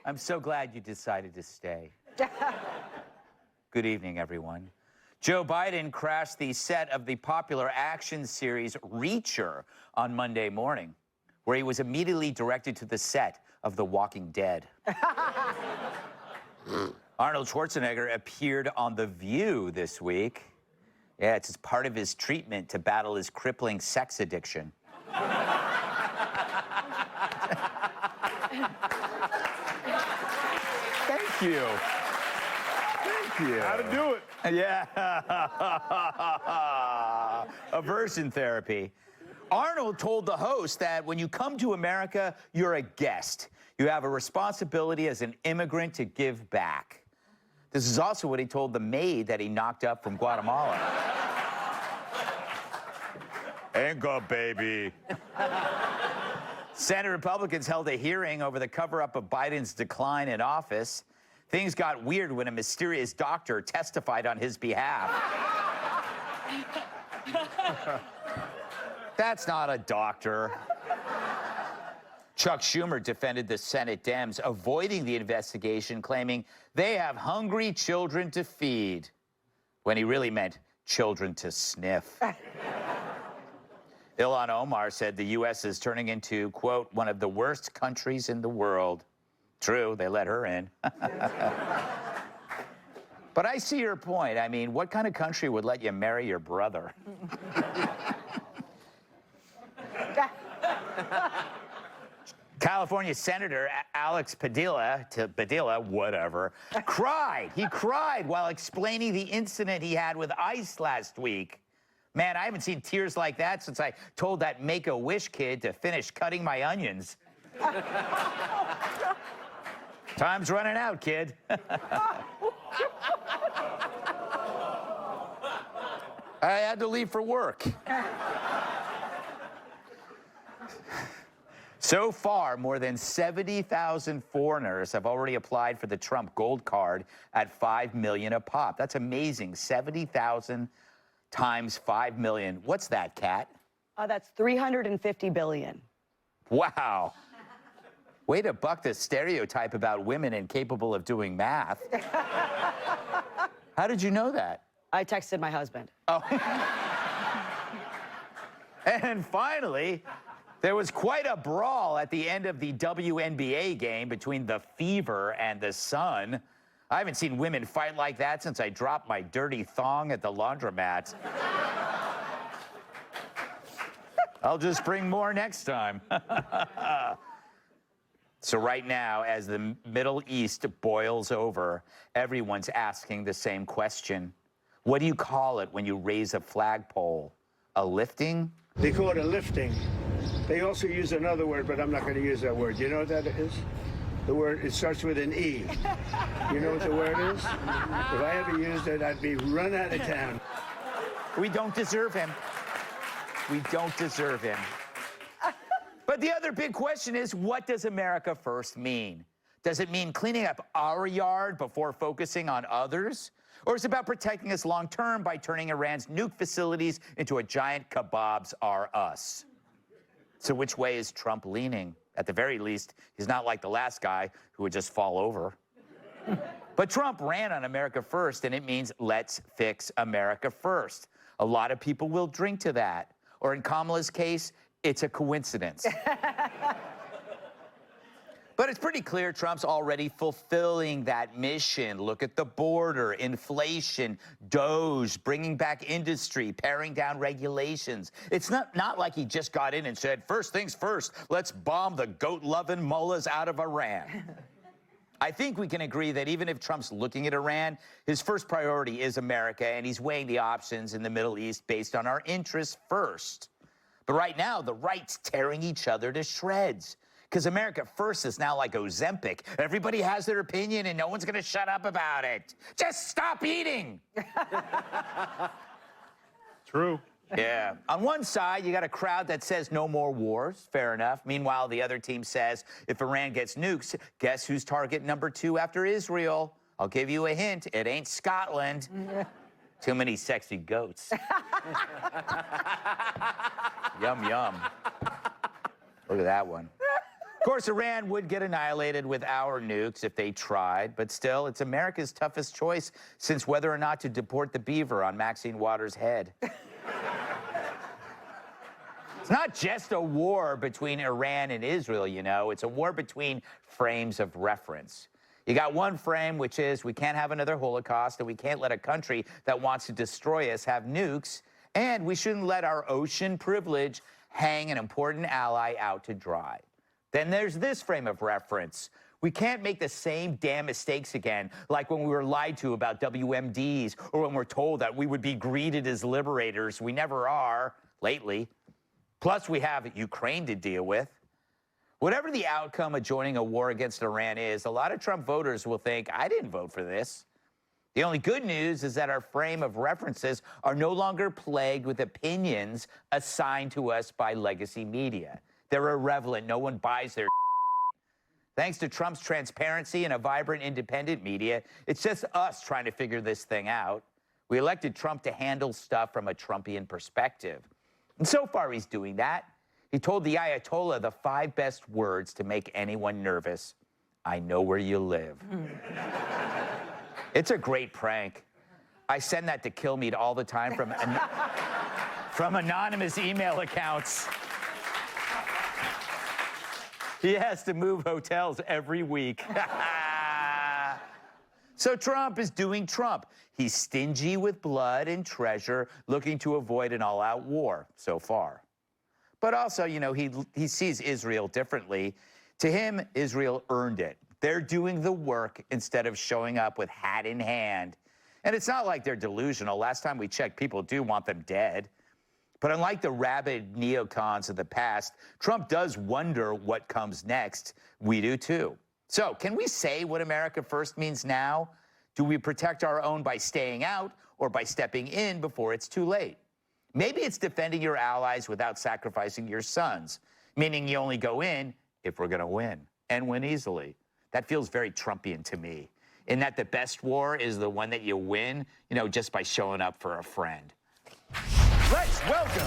I'm so glad you decided to stay. Good evening, everyone. Joe Biden crashed the set of the popular action series Reacher on Monday morning, where he was immediately directed to the set of The Walking Dead. Arnold Schwarzenegger appeared on The View this week. Yeah, it's as part of his treatment to battle his crippling sex addiction. Thank you. Thank you. How to do it. Yeah. Aversion therapy. Arnold told the host that when you come to America, you're a guest. You have a responsibility as an immigrant to give back. This is also what he told the maid that he knocked up from Guatemala. Enga, baby. Senate Republicans held a hearing over the cover-up of Biden's decline in office. Things got weird when a mysterious doctor testified on his behalf. That's not a doctor. Chuck Schumer defended the Senate Dems, avoiding the investigation, claiming they have hungry children to feed, when he really meant children to sniff. Ilhan Omar said the U.S. is turning into, quote, one of the worst countries in the world. True, they let her in. But I see your point. I mean, what kind of country would let you marry your brother? California Senator Alex Padilla, whatever, cried. He cried while explaining the incident he had with ICE last week. Man, I haven't seen tears like that since I told that Make-A-Wish kid to finish cutting my onions. Time's running out, kid. I had to leave for work. So far, more than 70,000 foreigners have already applied for the Trump Gold Card at $5 million a pop. That's amazing. 70,000 times 5 million. What's that, Kat? That's 350 billion. Wow. Way to buck the stereotype about women incapable of doing math. How did you know that? I texted my husband. Oh. And finally, there was quite a brawl at the end of the WNBA game between the Fever and the Sun. I haven't seen women fight like that since I dropped my dirty thong at the laundromat. I'll just bring more next time. So right now, as the Middle East boils over, everyone's asking the same question. What do you call it when you raise a flagpole? A lifting? They call it a lifting. They also use another word, but I'm not going to use that word. You know what that is? The word, it starts with an E. You know what the word is? If I ever used it, I'd be run out of town. We don't deserve him. We don't deserve him. But the other big question is, what does America first mean? Does it mean cleaning up our yard before focusing on others? Or is it about protecting us long term by turning Iran's nuke facilities into a giant kebabs are us? So which way is Trump leaning? At the very least, he's not like the last guy who would just fall over. But Trump ran on America First, and it means let's fix America first. A lot of people will drink to that. Or in Kamala's case, it's a coincidence. But it's pretty clear Trump's already fulfilling that mission. Look at the border, inflation, DOGE, bringing back industry, paring down regulations. It's not like he just got in and said, first things first, let's bomb the goat-loving mullahs out of Iran. I think we can agree that even if Trump's looking at Iran, his first priority is America, and he's weighing the options in the Middle East based on our interests first. But right now, the right's tearing each other to shreds. Because America First is now like Ozempic. Everybody has their opinion and no one's going to shut up about it. Just stop eating. True. Yeah. On one side, you got a crowd that says no more wars. Fair enough. Meanwhile, the other team says if Iran gets nukes, guess who's target number 2 after Israel? I'll give you a hint. It ain't Scotland. Too many sexy goats. Yum, yum. Look at that one. course, Iran would get annihilated with our nukes if they tried, but still, it's America's toughest choice since whether or not to deport the beaver on Maxine Waters' head. It's not just a war between Iran and Israel, you know. It's a war between frames of reference. You got one frame, which is we can't have another Holocaust, and we can't let a country that wants to destroy us have nukes, and we shouldn't let our ocean privilege hang an important ally out to dry. Then there's this frame of reference. We can't make the same damn mistakes again, like when we were lied to about WMDs, or when we're told that we would be greeted as liberators. We never are, lately. Plus, we have Ukraine to deal with. Whatever the outcome of joining a war against Iran is, a lot of Trump voters will think, I didn't vote for this. The only good news is that our frame of references are no longer plagued with opinions assigned to us by legacy media. They're irrelevant. No one buys their Thanks to Trump's transparency and a vibrant independent media, it's just us trying to figure this thing out. We elected Trump to handle stuff from a Trumpian perspective. And so far, he's doing that. He told the Ayatollah the 5 best words to make anyone nervous. I know where you live. It's a great prank. I send that to Killmead all the time from anonymous email accounts. He has to move hotels every week. So Trump is doing Trump. He's stingy with blood and treasure, looking to avoid an all-out war so far. But also, you know, he sees Israel differently. To him, Israel earned it. They're doing the work instead of showing up with hat in hand. And it's not like they're delusional. Last time we checked, people do want them dead. But unlike the rabid neocons of the past, Trump does wonder what comes next. We do too. So can we say what America first means now? Do we protect our own by staying out or by stepping in before it's too late? Maybe it's defending your allies without sacrificing your sons, meaning you only go in if we're going to win, and win easily. That feels very Trumpian to me, in that the best war is the one that you win, you know, just by showing up for a friend. Let's welcome